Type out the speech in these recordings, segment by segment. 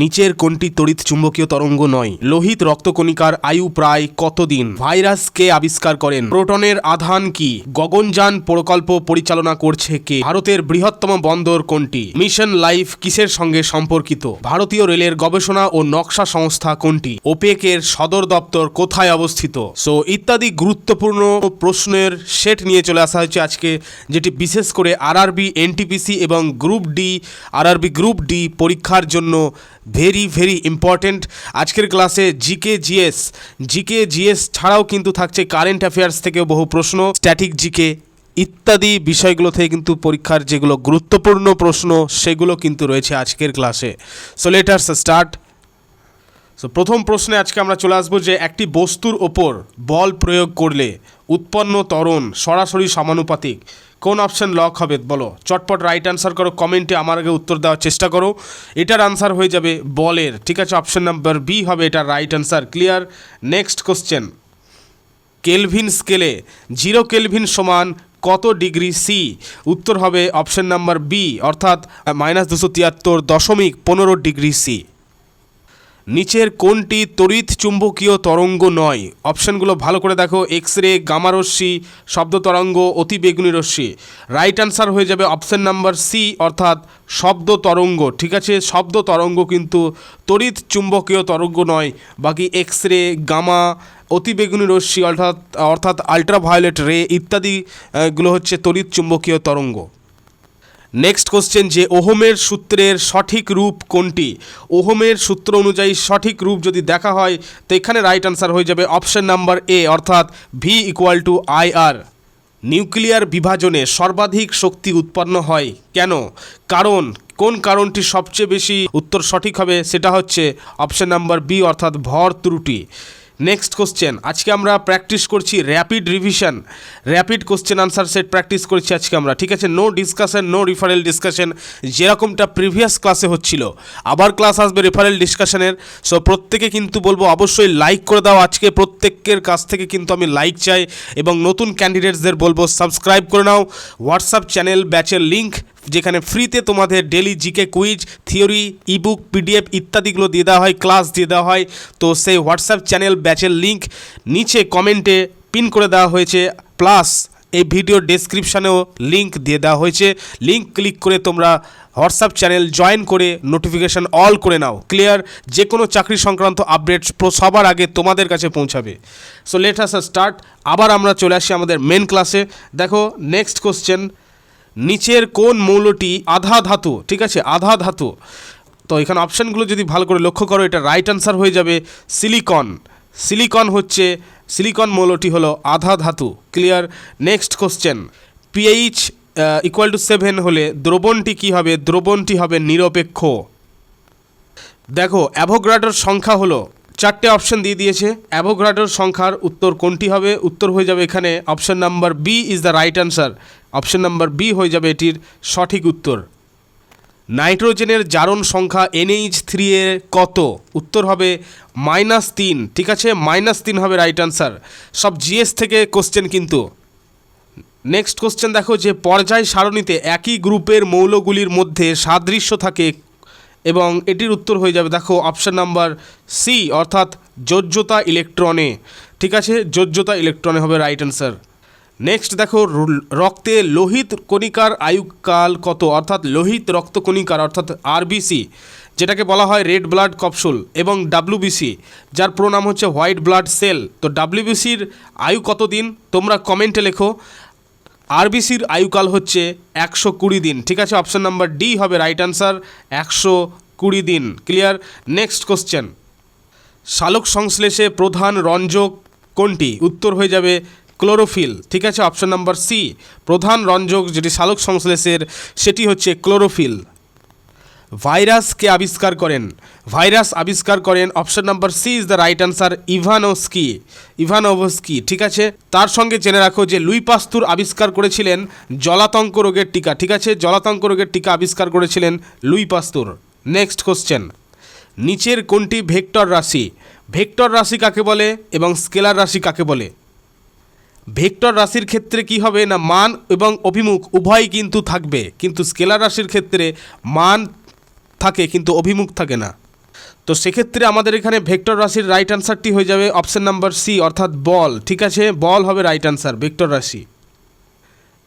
নিচের কোনটি তড়িৎ চুম্বকীয় তরঙ্গ নয়? লোহিত রক্তকণিকার আয়ু প্রায় কতদিন? ভাইরাস কে আবিষ্কার করেন? প্রোটনের আধান কি? গগনযান প্রকল্প পরিচালনা করছে কে? ভারতের বৃহত্তম বন্দর কোনটি? মিশন লাইফ কিসের সঙ্গে সম্পর্কিত? ভারতীয় রেলের গবেষণা ও নকশা সংস্থা কোনটি? ওপেকের সদর দপ্তর কোথায় অবস্থিত? সো ইত্যাদি গুরুত্বপূর্ণ প্রশ্নের সেট নিয়ে চলে আসা হয়েছে আজকে, যেটি বিশেষ করে আরআরবি, এনটিপিসি এবং group D, RRB group D পরীক্ষার জন্য ভেরি ইম্পর্টেন্ট। আজকের ক্লাসে জিকে জিএস ছাড়াও কিন্তু থাকছে কারেন্ট অ্যাফেয়ার্স থেকেও বহু প্রশ্ন, স্ট্যাটিক জিকে ইত্যাদি বিষয়গুলো থেকে কিন্তু পরীক্ষার যেগুলো গুরুত্বপূর্ণ প্রশ্ন সেগুলো কিন্তু রয়েছে আজকের ক্লাসে। So let us start. So প্রথম প্রশ্নে আজকে আমরা চলে আসবো যে একটি বস্তুর ওপর বল প্রয়োগ করলে উৎপন্ন ত্বরণ সরাসরি সমানুপাতিক। কোন অপশন লক হবে বলো? চটপট রাইট আনসার করো, কমেন্টে আমার আগে উত্তর দেওয়ার চেষ্টা করো। এটার আনসার হয়ে যাবে বলের, ঠিক আছে? অপশন নাম্বার বি হবে এটার right answer. Clear? Next question, kelvin স্কেলে 0 কেলভিন সমান কত ডিগ্রি সি? উত্তর হবে অপশন নাম্বার বি, অর্থাৎ -273.15 ডিগ্রি সি। নিচের কোনটি তড়িৎ চুম্বকীয় তরঙ্গ নয়? অপশনগুলো ভালো করে দেখো। এক্স রে, গামা রশ্মি, শব্দ তরঙ্গ, অতিবেগুনি রশ্মি। রাইট আনসার হয়ে যাবে অপশন নাম্বার সি, অর্থাৎ শব্দ তরঙ্গ, ঠিক আছে? শব্দ তরঙ্গ কিন্তু তড়িৎ চুম্বকীয় তরঙ্গ নয়। বাকি এক্স রে, গামা, অতিবেগুনি রশ্মি অর্থাৎ আল্ট্রাভায়োলেট রে ইত্যাদি গুলো হচ্ছে তড়িৎ চুম্বকীয় তরঙ্গ। নেক্সট কোশ্চেন, যে ওহমের সূত্রের সঠিক রূপ কোনটি? ওহমের সূত্র অনুযায়ী সঠিক রূপ যদি দেখা হয় তো এখানে রাইট আনসার হয়ে যাবে অপশন নাম্বার এ, অর্থাৎ V=IR। নিউক্লিয়ার বিভাজনে সর্বাধিক শক্তি উৎপন্ন হয় কেন? কারণ কোন কারণটি সবচেয়ে বেশি? উত্তর সঠিক হবে সেটা হচ্ছে অপশন নাম্বার বি, অর্থাৎ ভর ত্রুটি। নেক্সট কোশ্চেন, আজকে আমরা প্র্যাকটিস করছি rapid revision, rapid question answer set practice করছি আজকে আমরা, ঠিক আছে? No discussion, no referral discussion, যেরকমটা প্রিভিয়াস ক্লাসে হচ্ছিল। আবার ক্লাস আসবে রেফারেল ডিসকাশনের। সো প্রত্যেকে কিন্তু বলবো অবশ্যই লাইক করে দাও। আজকে প্রত্যেকের কাছ থেকে কিন্তু আমি লাইক চাই, এবং নতুন ক্যান্ডিডেটসদের বলবো সাবস্ক্রাইব করে নাও। হোয়াটসঅ্যাপ চ্যানেল ব্যাচের লিঙ্ক, যেখানে ফ্রিতে তোমাদের daily GK quiz, theory, ebook, PDF ইত্যাদিগুলো দিয়ে দেওয়া হয়, ক্লাস দিয়ে দেওয়া হয়। তো সেই হোয়াটসঅ্যাপ চ্যানেল ব্যাচের লিঙ্ক নিচে কমেন্টে পিন করে দেওয়া হয়েছে, প্লাস এই ভিডিও ডেসক্রিপশানেও লিঙ্ক দিয়ে দেওয়া হয়েছে। লিঙ্ক ক্লিক করে তোমরা হোয়াটসঅ্যাপ চ্যানেল জয়েন করে নোটিফিকেশান অল করে নাও। ক্লিয়ার? যে কোনো চাকরি সংক্রান্ত আপডেট সবার আগে তোমাদের কাছে পৌঁছাবে। So let us start. আবার আমরা চলে আসি আমাদের মেন ক্লাসে। দেখো নেক্সট কোশ্চেন, নিচের কোন মৌলটি আধা ধাতু? ঠিক আছে, আধা ধাতু। তো এখানে অপশানগুলো যদি ভালো করে লক্ষ্য করো, এটা রাইট আনসার হয়ে যাবে সিলিকন। সিলিকন মৌলটি হলো আধা ধাতু। ক্লিয়ার? নেক্সট কোশ্চেন, pH = 7 হলে দ্রবণটি কি হবে? দ্রবণটি হবে নিরপেক্ষ। দেখো অ্যাভোগাড্রোর সংখ্যা হলো 4টে অপশন দিয়ে দিয়েছে। অ্যাভোগাড্রোর সংখ্যার উত্তর কোনটি হবে? উত্তর হয়ে যাবে এখানে option number B is the right answer. Option number B হয়ে যাবে এটির সঠিক উত্তর। নাইট্রোজেনের জারণ সংখ্যা NH3 এর কত? উত্তর হবে -3, ঠিক আছে? -3 হবে রাইট আনসার। সব জিএস থেকে কোশ্চেন কিন্তু। নেক্সট কোশ্চেন দেখো, যে পর্যায় সারণীতে একই গ্রুপের মৌলগুলির মধ্যে সাদৃশ্য থাকে, এবং এটির উত্তর হয়ে যাবে দেখো অপশন নাম্বার সি, অর্থাৎ যোজ্যতা ইলেকট্রনে, ঠিক আছে? যোজ্যতা ইলেকট্রনে হবে রাইট আনসার। নেক্সট দেখো, রক্তে লোহিত কণিকার আয়ুকাল কত? অর্থাৎ লোহিত রক্তকণিকার অর্থাৎ আরবিসি, যেটাকে বলা হয় রেড ব্লাড ক্যাপসুল, এবং ডাব্লিউবিসি যার পুরো নাম হচ্ছে হোয়াইট ব্লাড সেল। তো ডাব্লিউবিসির আয়ু কত দিন? তোমরা কমেন্টে লেখো। আরবিসির আয়ুকাল হচ্ছে 120 দিন, ঠিক আছে? অপশন নাম্বার ডি হবে রাইট আনসার, 120 দিন। ক্লিয়ার? নেক্সট কোশ্চেন, সালোক সংশ্লেষে প্রধান রঞ্জক কোনটি? উত্তর হয়ে যাবে ক্লোরোফিল, ঠিক আছে? অপশন নাম্বার সি, প্রধান রঞ্জক যেটি সালোক সংশ্লেষের সেটি হচ্ছে ক্লোরোফিল। ভাইরাস কে আবিষ্কার করেন? ভাইরাস আবিষ্কার করেন option number C is the right answer, Ivanovsky, ঠিক আছে? তার সঙ্গে জেনে রাখো যে লুই পাস্তুর আবিষ্কার করেছিলেন জলাতঙ্ক রোগের টিকা, ঠিক আছে? জলাতঙ্ক রোগের টিকা আবিষ্কার করেছিলেন লুই পাস্তুর। নেক্সট কোশ্চেন, নিচের কোনটি ভেক্টর রাশি? ভেক্টর রাশি কাকে বলে এবং স্কেলার রাশি কাকে বলে? ভেক্টর রাশির ক্ষেত্রে কি হবে না, মান এবং অভিমুখ উভয়ই কিন্তু থাকবে, কিন্তু স্কেলার রাশির ক্ষেত্রে মান থাকে কিন্তু অভিমুখ থাকে না। তো সেক্ষেত্রে আমাদের এখানে ভেক্টর রাশির রাইট অ্যান্সারটি হয়ে যাবে অপশন নাম্বার সি, অর্থাৎ বল। ঠিক আছে, বল হবে রাইট অ্যান্সার, ভেক্টর রাশি।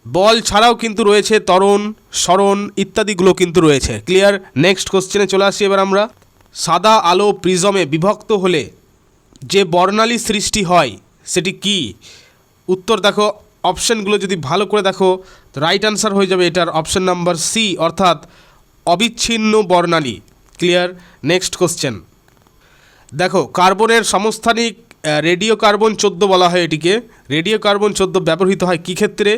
বল ছাড়াও কিন্তু রয়েছে ত্বরণ, সরণ ইত্যাদিগুলো কিন্তু রয়েছে। ক্লিয়ার? নেক্সট কোশ্চেনে চলে আসি এবার আমরা। সাদা আলো প্রিজমে বিভক্ত হলে যে বর্ণালী সৃষ্টি হয় সেটি কি? উত্তর দেখো, অপশানগুলো যদি ভালো করে দেখো, রাইট অ্যান্সার হয়ে যাবে এটার অপশন নাম্বার সি, অর্থাৎ অবিচ্ছিন্ন বর্ণালী। ক্লিয়ার? নেক্সট কোশ্চেন দেখো, কার্বনের সমস্থানিক রেডিও কার্বন 14 বলা হয় এটিকে। রেডিও কার্বন 14 ব্যবহৃত হয় কী ক্ষেত্রে?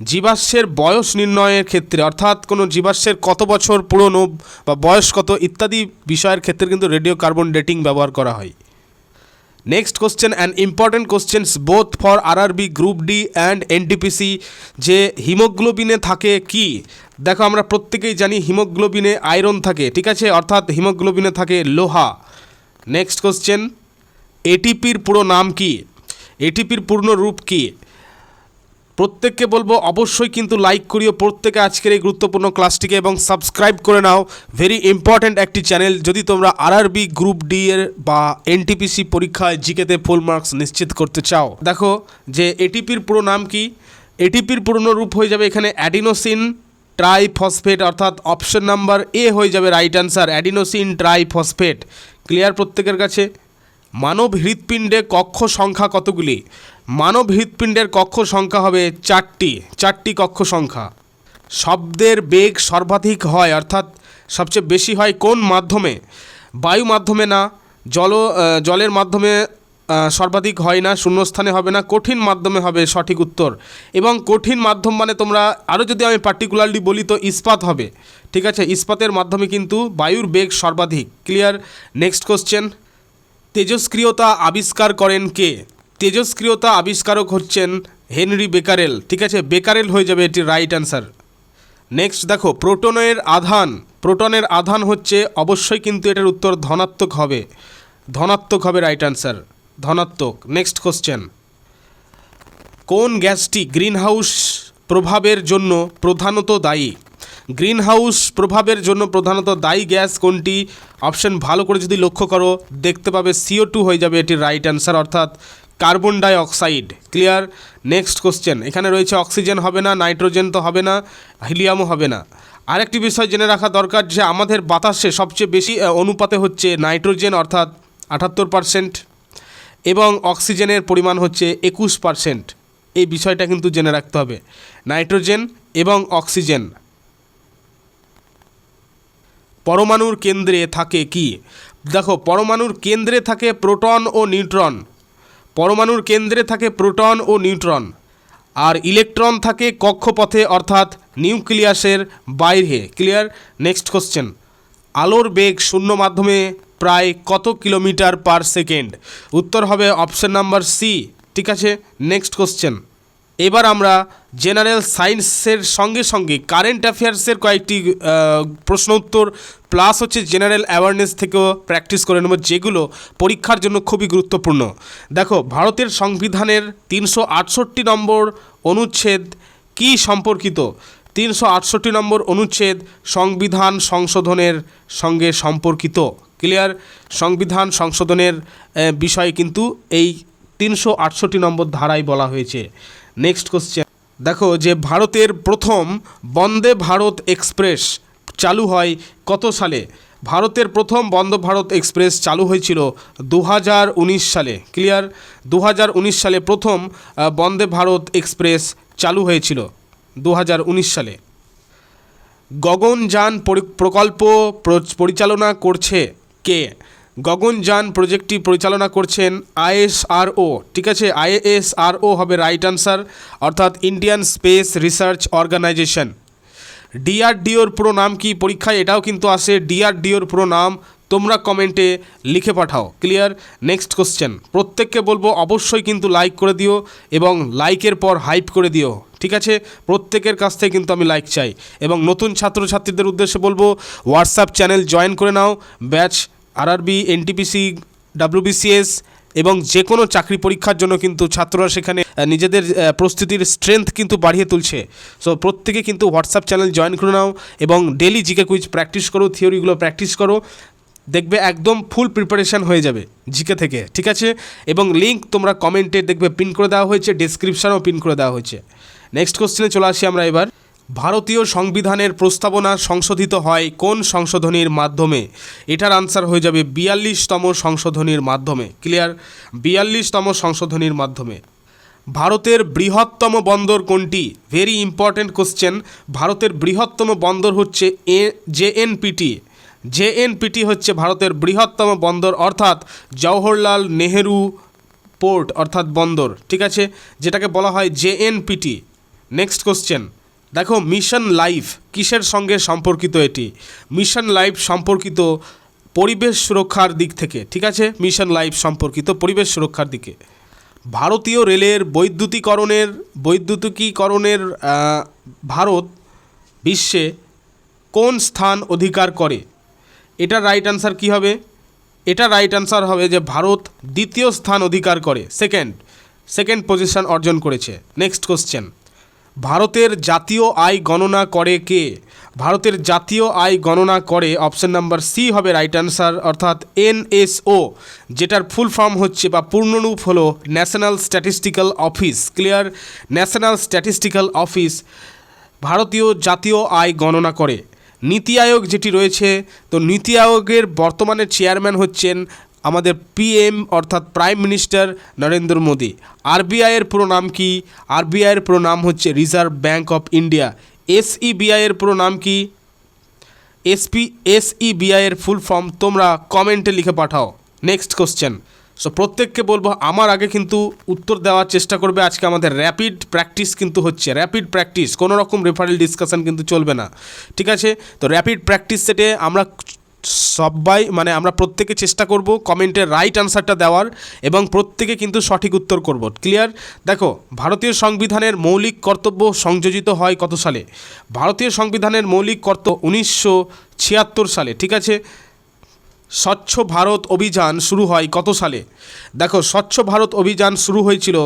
জীবাশ্মের বয়স নির্ণয়ের ক্ষেত্রে, অর্থাৎ কোনো জীবাশ্মের কত বছর পুরনো বা বয়স কত ইত্যাদি বিষয়ের ক্ষেত্রে কিন্তু রেডিও কার্বন ডেটিং ব্যবহার করা হয়। Next question and important questions both for RRB group D and NTPC, যে হিমোগ্লোবিনে থাকে কি? দেখো, আমরা প্রত্যেকেই জানি হিমোগ্লোবিনে আয়রন থাকে। ঠিক আছে, অর্থাৎ হিমোগ্লোবিনে থাকে লোহা। নেক্সট কোশ্চেন, এটিপির পুরো নাম কি? এটিপির পূর্ণ রূপ কি? প্রত্যেককে বলবো অবশ্যই কিন্তু লাইক করিও প্রত্যেকে আজকের এই গুরুত্বপূর্ণ ক্লাসটিকে, এবং সাবস্ক্রাইব করে নাও। ভেরি ইম্পর্ট্যান্ট একটি চ্যানেল, যদি তোমরা আরআরবি গ্রুপ ডি এর বা এনটিপিসি পরীক্ষায় জিকেতে ফুল মার্কস নিশ্চিত করতে চাও। দেখো যে এটিপির পুরো নাম কি? এটিপির পূর্ণ রূপ হয়ে যাবে এখানে অ্যাডিনোসিন ট্রাইফসফেট, অর্থাৎ অপশন নাম্বার এ হয়ে যাবে right answer, adenosine triphosphate. Clear প্রত্যেকের কাছে? মানব হৃৎপিণ্ডে কক্ষ সংখ্যা কতগুলি? মানব হৃৎপিণ্ডের কক্ষ সংখ্যা হবে 4টি কক্ষ সংখ্যা। শব্দের বেগ সর্বাধিক হয়, অর্থাৎ সবচেয়ে বেশি হয় কোন মাধ্যমে? বায়ু মাধ্যমে না, জলের মাধ্যমে সর্বাধিক হয় না, শূন্যস্থানে হবে না, কঠিন মাধ্যমে হবে সঠিক উত্তর। এবং কঠিন মাধ্যম মানে তোমরা আরও যদি আমি পার্টিকুলারলি বলি তো ইস্পাত হবে। ঠিক আছে, ইস্পাতের মাধ্যমে কিন্তু বায়ুর বেগ সর্বাধিক। ক্লিয়ার? নেক্সট কোশ্চেন, তেজস্ক্রিয়তা আবিষ্কার করেন কে? তেজস্ক্রিয়তা আবিষ্কারক হচ্ছেন হেনরি বেকারেল। ঠিক আছে, বেকারেল হয়ে যাবে এটি রাইট অ্যান্সার। নেক্সট দেখো, প্রোটনের আধান হচ্ছে, অবশ্যই কিন্তু এটার উত্তর ধনাত্মক হবে রাইট অ্যান্সার, ধনাত্মক। নেক্সট কোশ্চেন, কোন গ্যাসটি গ্রিনহাউস প্রভাবের জন্য প্রধানত দায়ী? গ্রিনহাউস প্রভাবের জন্য প্রধানত দায়ী গ্যাস কোনটি? অপশন ভালো করে যদি লক্ষ্য করো দেখতে পাবে CO2 হয়ে যাবে এটির রাইট অ্যান্সার, অর্থাৎ carbon die oxide. Clear? Next question, এখানে রয়েছে অক্সিজেন হবে না, নাইট্রোজেন তো হবে না, হিলিয়ামও হবে না। আরেকটি বিষয় জেনে রাখা দরকার যে আমাদের বাতাসে সবচেয়ে বেশি অনুপাতে হচ্ছে নাইট্রোজেন, অর্থাৎ 78%, এবং অক্সিজেনের পরিমাণ হচ্ছে 21%। এই বিষয়টা কিন্তু জেনে রাখতে হবে, নাইট্রোজেন এবং অক্সিজেন। পরমাণুর কেন্দ্রে থাকে কি? দেখো, পরমাণুর কেন্দ্রে থাকে প্রোটন ও নিউট্রন। পরমাণুর কেন্দ্রে থাকে প্রোটন ও নিউট্রন, আর ইলেকট্রন থাকে কক্ষপথে, অর্থাৎ নিউক্লিয়াসের বাইরে। ক্লিয়ার? নেক্সট কোশ্চেন, আলোর বেগ শূন্য মাধ্যমে প্রায় কত কিলোমিটার পার সেকেন্ড? উত্তর হবে অপশন নাম্বার সি। ঠিক আছে, নেক্সট কোশ্চেন, এবার আমরা জেনারেল সায়েন্সের সঙ্গে সঙ্গে কারেন্ট অ্যাফেয়ার্সের কয়েকটি প্রশ্ন উত্তর প্লাস হচ্ছে জেনারেল অ্যাওয়ারনেস থেকেও প্র্যাকটিস করে নেব, যেগুলো পরীক্ষার জন্য খুবই গুরুত্বপূর্ণ। দেখো, ভারতের সংবিধানের 368 নম্বর অনুচ্ছেদ কি সম্পর্কিত? 368 নম্বর অনুচ্ছেদ সংবিধান সংশোধনের সঙ্গে সম্পর্কিত। ক্লিয়ার? সংবিধান সংশোধনের বিষয় কিন্তু এই 368 নম্বর ধারায় বলা হয়েছে। নেক্সট কোশ্চেন, দেখো যে ভারতের প্রথম বন্দে ভারত এক্সপ্রেস চালু হয় কত সালে? ভারতের প্রথম বন্দে ভারত এক্সপ্রেস চালু হয়েছিল 2019 সালে। ক্লিয়ার? 2019 সালে প্রথম বন্দে ভারত এক্সপ্রেস চালু হয়েছিল 2019 সালে। গগনযান প্রকল্প পরিচালনা করছে কে? গগনযান প্রজেক্টটি পরিচালনা করছেন ISRO। ঠিক আছে, ISRO হবে রাইট অ্যান্সার, অর্থাৎ ইন্ডিয়ান স্পেস রিসার্চ অর্গানাইজেশন। DRDOর পুরো নাম কি? পরীক্ষায় এটাও কিন্তু আসে, DRDOর পুরো নাম তোমরা কমেন্টে লিখে পাঠাও। ক্লিয়ার? নেক্সট কোশ্চেন, প্রত্যেককে বলবো অবশ্যই কিন্তু লাইক করে দিও, এবং লাইকের পর হাইপ করে দিও। ঠিক আছে, প্রত্যেকের কাছ থেকে কিন্তু আমি লাইক চাই। এবং নতুন ছাত্রছাত্রীদের উদ্দেশ্যে বলবো হোয়াটসঅ্যাপ চ্যানেল জয়েন করে নাও, ব্যাচ আরআরবি, এনটিপিসি, WBCS এবং যে কোনো চাকরি পরীক্ষার জন্য কিন্তু ছাত্ররা সেখানে নিজেদের প্রস্তুতির স্ট্রেংথ কিন্তু বাড়িয়ে তুলছে। সো প্রত্যেকে কিন্তু হোয়াটসঅ্যাপ চ্যানেল জয়েন করে নাও এবং ডেলি জিকে কুইজ প্র্যাকটিস করো, থিওরিগুলো প্র্যাকটিস করো। দেখবে একদম ফুল প্রিপারেশান হয়ে যাবে জিকে থেকে, ঠিক আছে। এবং লিঙ্ক তোমরা কমেন্টে দেখবে পিন করে দেওয়া হয়েছে, ডেসক্রিপশানেও পিন করে দেওয়া হয়েছে। নেক্সট কোশ্চেনে চলে আসি আমরা এবার। ভারতীয় সংবিধানের প্রস্তাবনা সংশোধিত হয় কোন সংশোধনীর মাধ্যমে? এটার আনসার হয়ে যাবে 42তম সংশোধনীর মাধ্যমে। ক্লিয়ার? 42তম সংশোধনীর মাধ্যমে। ভারতের বৃহত্তম বন্দর কোনটি? Very important question. ভারতের বৃহত্তম বন্দর হচ্ছে জেএনপিটি। জেএনপিটি হচ্ছে ভারতের বৃহত্তম বন্দর, অর্থাৎ জওহরলাল নেহেরু পোর্ট অর্থাৎ বন্দর, ঠিক আছে, যেটাকে বলা হয় জেএনপিটি। নেক্সট কোশ্চেন দেখো, মিশন লাইফ কিসের সঙ্গে সম্পর্কিত? এটি মিশন লাইফ সম্পর্কিত পরিবেশ সুরক্ষার দিক থেকে, ঠিক আছে, মিশন লাইফ সম্পর্কিত পরিবেশ সুরক্ষার দিকে। ভারতীয় রেলের বৈদ্যুতিকীকরণের ভারত বিশ্বে কোন স্থান অধিকার করে? এটার রাইট আনসার কী হবে? এটা রাইট আনসার হবে যে ভারত দ্বিতীয় স্থান অধিকার করে, সেকেন্ড পজিশন অর্জন করেছে। নেক্সট কোশ্চেন, ভারতের জাতীয় আয় গণনা করে কে? ভারতের জাতীয় আয় গণনা করে অপশন নাম্বার সি হবে রাইট আনসার, অর্থাৎ এনএসও, যেটার ফুল ফর্ম হচ্ছে বা পূর্ণরূপ হলো national statistical office. Clear? National statistical office ভারতীয় জাতীয় আয় গণনা করে। নীতি আয়োগ যেটি রয়েছে, তো নীতি আয়োগের বর্তমানে চেয়ারম্যান হচ্ছেন আমাদের পিএম অর্থাৎ প্রাইম মিনিস্টার নরেন্দ্র মোদী। আরবিআইয়ের পুরো নাম কি? আরবিআইয়ের পুরো নাম হচ্ছে রিজার্ভ ব্যাঙ্ক অফ ইন্ডিয়া। এসইবিআইয়ের পুরো নাম কি? এসইবিআইয়ের ফুল ফর্ম তোমরা কমেন্টে লিখে পাঠাও। Next question. সো প্রত্যেককে বলবো আমার আগে কিন্তু উত্তর দেওয়ার চেষ্টা করবে। আজকে আমাদের র্যাপিড প্র্যাকটিস কিন্তু হচ্ছে, র্যাপিড প্র্যাকটিস, কোনো রকম রেফারেল ডিসকাশন কিন্তু চলবে না, ঠিক আছে। তো র্যাপিড প্র্যাকটিস সেটে আমরা আমরা প্রত্যেকে চেষ্টা করব কমেন্টের রাইট আনসারটা দেওয়ার এবং প্রত্যেকে কিন্তু সঠিক উত্তর করব। ক্লিয়ার? দেখো, ভারতীয় সংবিধানের মৌলিক কর্তব্য সংযোজিত হয় কত সালে? ভারতীয় সংবিধানের মৌলিক কর্তব্য 1976 সালে, ঠিক আছে। স্বচ্ছ ভারত অভিযান শুরু হয় কত সালে? দেখো, স্বচ্ছ ভারত অভিযান শুরু হয়েছিল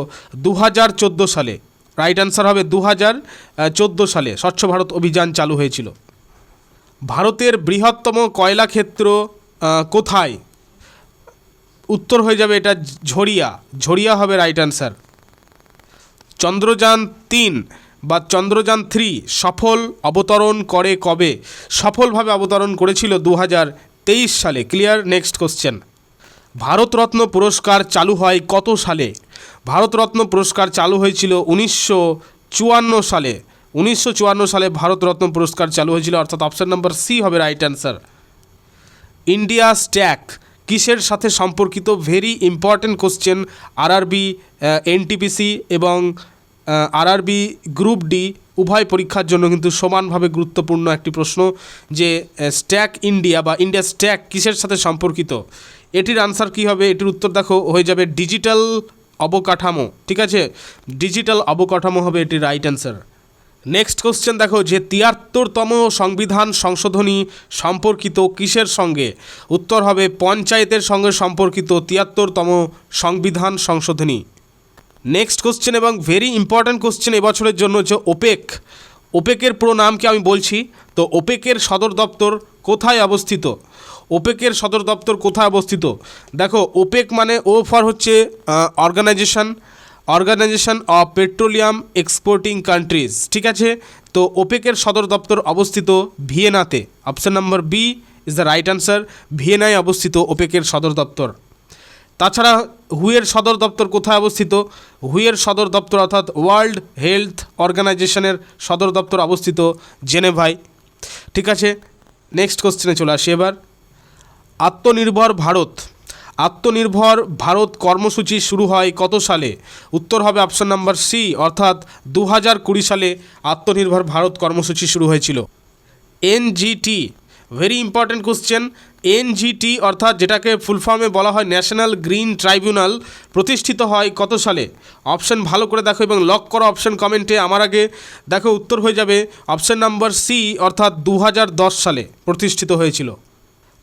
2014 সালে। রাইট আনসার হবে 2014 সালে স্বচ্ছ ভারত অভিযান চালু হয়েছিল। ভারতের বৃহত্তম কয়লা ক্ষেত্র কোথায়? উত্তর হয়ে যাবে এটা ঝরিয়া হবে রাইট আনসার। চন্দ্রযান 3 বা চন্দ্রযান 3 সফল অবতরণ করে কবে? সফলভাবে অবতরণ করেছিল 2023 সালে। ক্লিয়ার? নেক্সট কোশ্চেন, ভারতরত্ন পুরস্কার চালু হয় কত সালে? ভারতরত্ন পুরস্কার চালু হয়েছিল 1954 সালে। 1954 সালে ভারতরত্ন পুরস্কার চালু হয়েছিল, অর্থাৎ অপশন নাম্বার সি হবে রাইট আনসার। ইন্ডিয়া স্ট্যাক কিসের সাথে সম্পর্কিত? Very important question. RRB NTPC এবং আরআরবি গ্রুপ ডি উভয় পরীক্ষার জন্য কিন্তু সমানভাবে গুরুত্বপূর্ণ একটি প্রশ্ন, যে স্ট্যাক ইন্ডিয়া বা ইন্ডিয়া স্ট্যাক কিসের সাথে সম্পর্কিত? এটির আনসার কী হবে? এটির উত্তর দেখো হয়ে যাবে ডিজিটাল অবকাঠামো, ঠিক আছে, ডিজিটাল অবকাঠামো হবে এটির রাইট আনসার। নেক্সট কোশ্চেন দেখো, যে 73তম সংবিধান সংশোধনী সম্পর্কিত কিসের সঙ্গে? উত্তর হবে পঞ্চায়েতের সঙ্গে সম্পর্কিত 73তম সংবিধান সংশোধনী। নেক্সট কোশ্চেন এবং ভেরি ইম্পর্ট্যান্ট কোশ্চেন এবছরের জন্য, যে ওপেকের পুরো নামকে আমি বলছি। তো ওপেকের সদর দপ্তর কোথায় অবস্থিত? ওপেকের সদর দপ্তর কোথায় অবস্থিত? দেখো, ওপেক মানে ও ফর হচ্ছে organization of petroleum exporting countries, ঠিক আছে। তো ওপেকের সদর দপ্তর অবস্থিত ভিয়েনাতে। Option number B is the right answer. ভিয়েনায় অবস্থিত ওপেকের সদর দপ্তর। তাছাড়া হুয়ের সদর দপ্তর কোথায় অবস্থিত? হুয়ের সদর দপ্তর অর্থাৎ ওয়ার্ল্ড হেলথ অর্গানাইজেশনের সদর দপ্তর অবস্থিত জেনেভায়, ঠিক আছে। নেক্সট কোশ্চেনে চলে আসি এবার। আত্মনির্ভর ভারত কর্মসূচি শুরু হয় কত সালে? উত্তর হবে অপশন নাম্বার সি, অর্থাৎ 2020 সালে আত্মনির্ভর ভারত কর্মসূচি শুরু হয়েছিল। NGT, very important question. NGT অর্থাৎ যেটাকে ফুল ফর্মে বলা হয় ন্যাশনাল গ্রিন ট্রাইব্যুনাল প্রতিষ্ঠিত হয় কত সালে? অপশন ভালো করে দেখো এবং লক করো অপশন কমেন্টে। আমার আগে দেখো উত্তর হয়ে যাবে অপশন নাম্বার সি, অর্থাৎ 2010 সালে প্রতিষ্ঠিত হয়েছিল।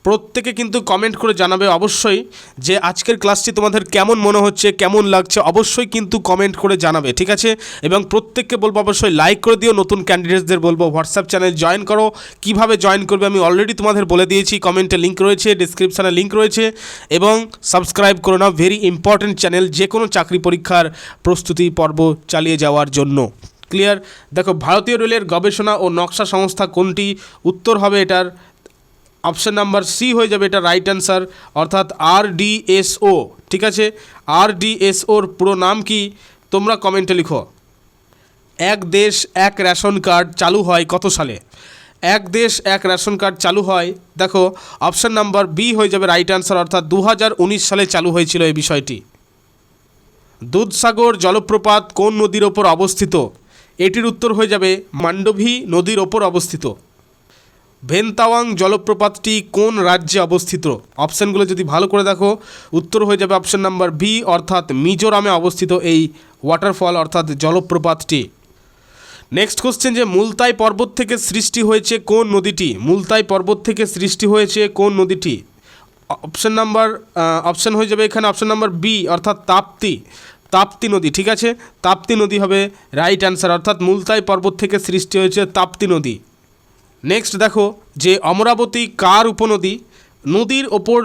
প্রত্যেকে কিন্তু কমেন্ট করে জানাবে অবশ্যই যে আজকের ক্লাসটি তোমাদের কেমন মনে হচ্ছে, কেমন লাগছে, অবশ্যই কিন্তু কমেন্ট করে জানাবে, ঠিক আছে। এবং প্রত্যেককে বলবো অবশ্যই লাইক করে দিও। নতুন ক্যান্ডিডেটসদের বলবো হোয়াটসঅ্যাপ চ্যানেল জয়েন করো। কিভাবে জয়েন করবে আমি অলরেডি তোমাদের বলে দিয়েছি, কমেন্টে লিঙ্ক রয়েছে, ডিসক্রিপশানে লিঙ্ক রয়েছে, এবং সাবস্ক্রাইব করে নাও। ভেরি ইম্পর্ট্যান্ট চ্যানেল যে কোনো চাকরি পরীক্ষার প্রস্তুতি পর্ব চালিয়ে যাওয়ার জন্য। ক্লিয়ার? দেখো, ভারতীয় রেলের গবেষণা ও নকশা সংস্থা কোনটি? উত্তর হবে এটার অপশান নাম্বার সি হয়ে যাবে এটা রাইট অ্যান্সার, অর্থাৎ RDSO, ঠিক আছে। RDSOর পুরো নাম কি তোমরা কমেন্টে লিখো। এক দেশ এক রেশন কার্ড চালু হয় কত সালে? এক দেশ এক রেশন কার্ড চালু হয়, দেখো অপশান নাম্বার বি হয়ে যাবে রাইট অ্যান্সার, অর্থাৎ 2019 সালে চালু হয়েছিল এই বিষয়টি। দুধসাগর জলপ্রপাত কোন নদীর ওপর অবস্থিত? এটির উত্তর হয়ে যাবে মান্ডভী নদীর ওপর অবস্থিত। ভেনতাওয়াং জলপ্রপাতটি কোন রাজ্যে অবস্থিত? অপশানগুলো যদি ভালো করে দেখো, উত্তর হয়ে যাবে অপশান নাম্বার বি, অর্থাৎ মিজোরামে অবস্থিত এই ওয়াটারফল অর্থাৎ জলপ্রপাতটি। নেক্সট কোশ্চেন, যে মুলতাই পর্বত থেকে সৃষ্টি হয়েছে কোন নদীটি? মুলতাই পর্বত থেকে সৃষ্টি হয়েছে কোন নদীটি? অপশান হয়ে যাবে এখানে অপশান নাম্বার বি, অর্থাৎ তাপ্তি নদী, ঠিক আছে। তাপ্তি নদী হবে রাইট অ্যান্সার, অর্থাৎ মুলতাই পর্বত থেকে সৃষ্টি হয়েছে তাপ্তি নদী। নেক্সট দেখো, যে অমরাবতী কার উপনদী? নদীর ওপর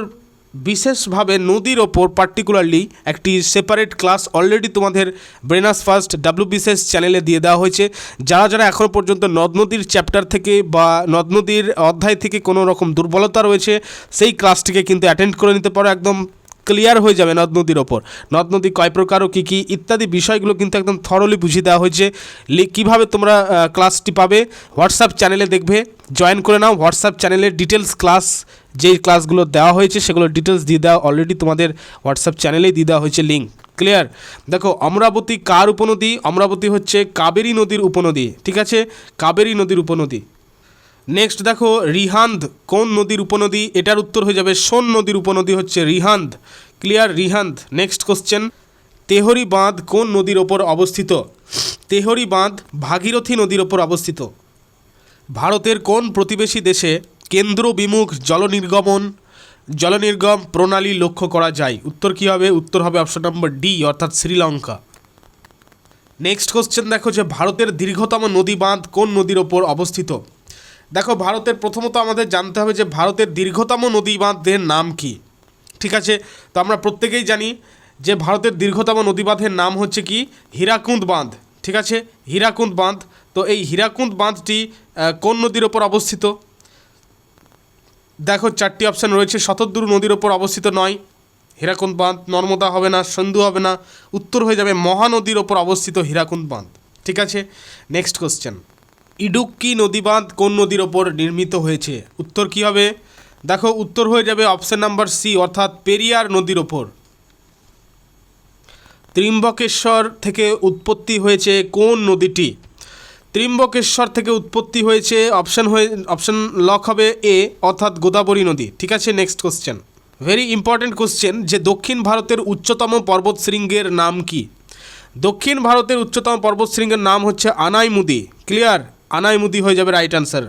বিশেষভাবে নদীর ওপর পার্টিকুলারলি একটি সেপারেট ক্লাস অলরেডি তোমাদের ব্রেনাস ফার্স্ট WBCS চ্যানেলে দিয়ে দেওয়া হয়েছে। যারা যারা এখনও পর্যন্ত নদ নদীর চ্যাপ্টার থেকে বা নদ নদীর অধ্যায় থেকে কোনো রকম দুর্বলতা রয়েছে, সেই ক্লাসটিকে কিন্তু অ্যাটেন্ড করে নিতে পারো। একদম ক্লিয়ার হয়ে যাবে নদ নদীর ওপর, নদ নদী কয় প্রকার ও কী কী ইত্যাদি বিষয়গুলো কিন্তু একদম থরলি বুঝিয়ে দেওয়া হয়েছে। কীভাবে তোমরা ক্লাসটি পাবে হোয়াটসঅ্যাপ চ্যানেলে দেখবে, জয়েন করে নাও। হোয়াটসঅ্যাপ চ্যানেলের ডিটেলস ক্লাস যেই ক্লাসগুলো দেওয়া হয়েছে সেগুলোর ডিটেলস দিয়ে দেওয়া অলরেডি তোমাদের হোয়াটসঅ্যাপ চ্যানেলেই দিয়ে দেওয়া হয়েছে লিঙ্ক। ক্লিয়ার? দেখো, অমরাবতী কার উপনদী? অমরাবতী হচ্ছে কাবেরী নদীর উপনদী, ঠিক আছে, কাবেরী নদীর উপনদী। নেক্সট দেখো, রিহান্দ কোন নদীর উপনদী? এটার উত্তর হয়ে যাবে সোন নদীর উপনদী হচ্ছে Rihand. Clear? Rihand. Next question, tehari বাঁধ কোন নদীর ওপর অবস্থিত? তেহরি বাঁধ ভাগীরথী নদীর ওপর অবস্থিত। ভারতের কোন প্রতিবেশী দেশে কেন্দ্র বিমুখ জলনির্গম প্রণালী লক্ষ্য করা যায়? উত্তর কী হবে? উত্তর হবে অপশন নম্বর ডি, অর্থাৎ শ্রীলঙ্কা। নেক্সট কোশ্চেন দেখো, যে ভারতের দীর্ঘতম নদী বাঁধ কোন নদীর ওপর অবস্থিত? দেখো, ভারতের প্রথমত আমাদের জানতে হবে যে ভারতের দীর্ঘতম নদী বাঁধের নাম কি, ঠিক আছে। তো আমরা প্রত্যেকেই জানি যে ভারতের দীর্ঘতম নদী বাঁধের নাম হচ্ছে কি হীরাকুঁদ বাঁধ, ঠিক আছে, হীরাকুঁদ বাঁধ। তো এই হীরাকুঁদ বাঁধটি কোন নদীর ওপর অবস্থিত? দেখো, চারটি অপশান রয়েছে। শতদ্রু নদীর ওপর অবস্থিত নয়, হীরাকুঁদ বাঁধ। নর্মদা হবে না, সিন্ধু হবে না, উত্তর হয়ে যাবে মহানদীর ওপর অবস্থিত হীরাকুঁদ বাঁধ, ঠিক আছে। নেক্সট কোশ্চেন, ইডুক্কি নদী বাঁধ কোন নদীর ওপর নির্মিত হয়েছে? উত্তর কী হবে? দেখো, উত্তর হয়ে যাবে অপশান নাম্বার সি, অর্থাৎ পেরিয়ার নদীর ওপর। ত্রিম্বকেশ্বর থেকে উৎপত্তি হয়েছে কোন নদীটি? ত্রিম্বকেশ্বর থেকে উৎপত্তি হয়েছে অপশান লক হবে এ, অর্থাৎ গোদাবরী নদী, ঠিক আছে। Next question, very important question, যে দক্ষিণ ভারতের উচ্চতম পর্বতশৃঙ্গের নাম কি? দক্ষিণ ভারতের উচ্চতম পর্বতশৃঙ্গের নাম হচ্ছে আনাইমুদি। ক্লিয়ার? আনাইমুদি হয়ে যাবে রাইট অ্যান্সার।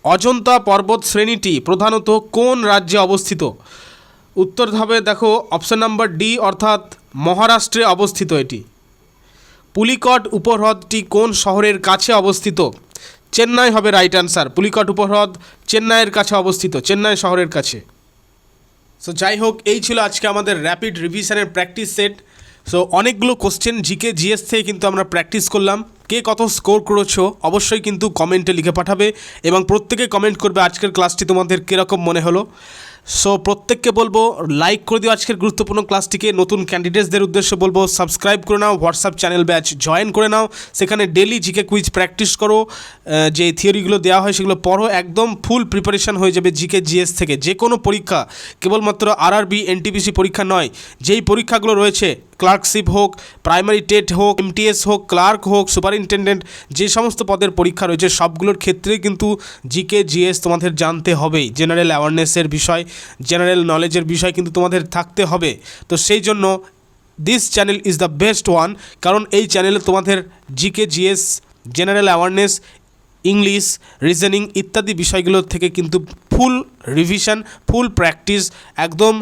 অজন্তা পর্বত শ্রেণীটি প্রধানত কোন রাজ্যে অবস্থিত? উত্তর হবে দেখো অপশান নাম্বার ডি, অর্থাৎ মহারাষ্ট্রে অবস্থিত এটি। পুলিকট উপহ্রদটি কোন শহরের কাছে অবস্থিত? চেন্নাই হবে রাইট অ্যান্সার। পুলিকট উপহ্রদ চেন্নাইয়ের কাছে অবস্থিত, চেন্নাই শহরের কাছে। সো যাই হোক, এই ছিল আজকে আমাদের র্যাপিড রিভিশনের প্র্যাকটিস সেট। সো অনেকগুলো কোশ্চেন জিকে জিএস থেকে কিন্তু আমরা প্র্যাকটিস করলাম। কে কত স্কোর করেছো অবশ্যই কিন্তু কমেন্টে লিখে পাঠাবে, এবং প্রত্যেকে কমেন্ট করবে আজকের ক্লাসটি তোমাদের কীরকম মনে হলো। সো প্রত্যেককে বলবো লাইক করে দিও আজকের গুরুত্বপূর্ণ ক্লাসটিকে। নতুন ক্যান্ডিডেটসদের উদ্দেশ্যে বলবো সাবস্ক্রাইব করে নাও, হোয়াটসঅ্যাপ চ্যানেল ব্যাচ জয়েন করে নাও, সেখানে ডেলি জিকে কুইজ প্র্যাকটিস করো, যে থিওরিগুলো দেওয়া হয় সেগুলো পড়ো। একদম ফুল প্রিপারেশান হয়ে যাবে জিকে জিএস থেকে। যে কোনো পরীক্ষা, কেবলমাত্র আরআরবি এনটিপিসি পরীক্ষা নয়, যেই পরীক্ষাগুলো রয়েছে, ক্লার্কশিপ হোক, প্রাইমারি টেট হোক, এমটিএস হোক, ক্লার্ক হোক, সুপারিনটেন্ডেন্ট, যে সমস্ত পদের পরীক্ষা রয়েছে সবগুলোর ক্ষেত্রেই কিন্তু জিকে জিএস তোমাদের জানতে হবেই। জেনারেল অ্যাওয়ারনেসের বিষয়, জেনারেল নলেজের বিষয় কিন্তু তোমাদের থাকতে হবে। তো সেই জন্য this channel is the best one, কারণ এই চ্যানেলে তোমাদের GK GS, general awareness English, reasoning ইত্যাদি বিষয়গুলোর থেকে কিন্তু ফুল রিভিশন, ফুল প্র্যাকটিস, একদম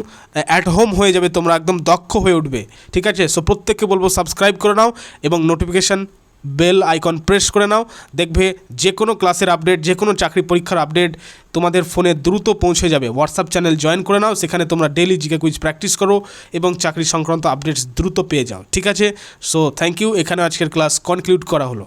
অ্যাট হোম হয়ে যাবে, তোমরা একদম দক্ষ হয়ে উঠবে। ঠিক আছে, সো প্রত্যেককে বলবো সাবস্ক্রাইব করে নাও এবং নোটিফিকেশান বেল আইকন প্রেস করে নাও। দেখবে যে কোনো ক্লাসের আপডেট, যে কোনো চাকরি পরীক্ষার আপডেট তোমাদের ফোনে দ্রুত পৌঁছে যাবে। হোয়াটসঅ্যাপ চ্যানেল জয়েন করে নাও, সেখানে তোমরা ডেইলি জিকে কুইজ প্র্যাকটিস করো এবং চাকরি সংক্রান্ত আপডেটস দ্রুত পেয়ে যাও। ঠিক আছে, সো থ্যাংক ইউ। এখানে আজকের ক্লাস কনক্লুড করা হলো।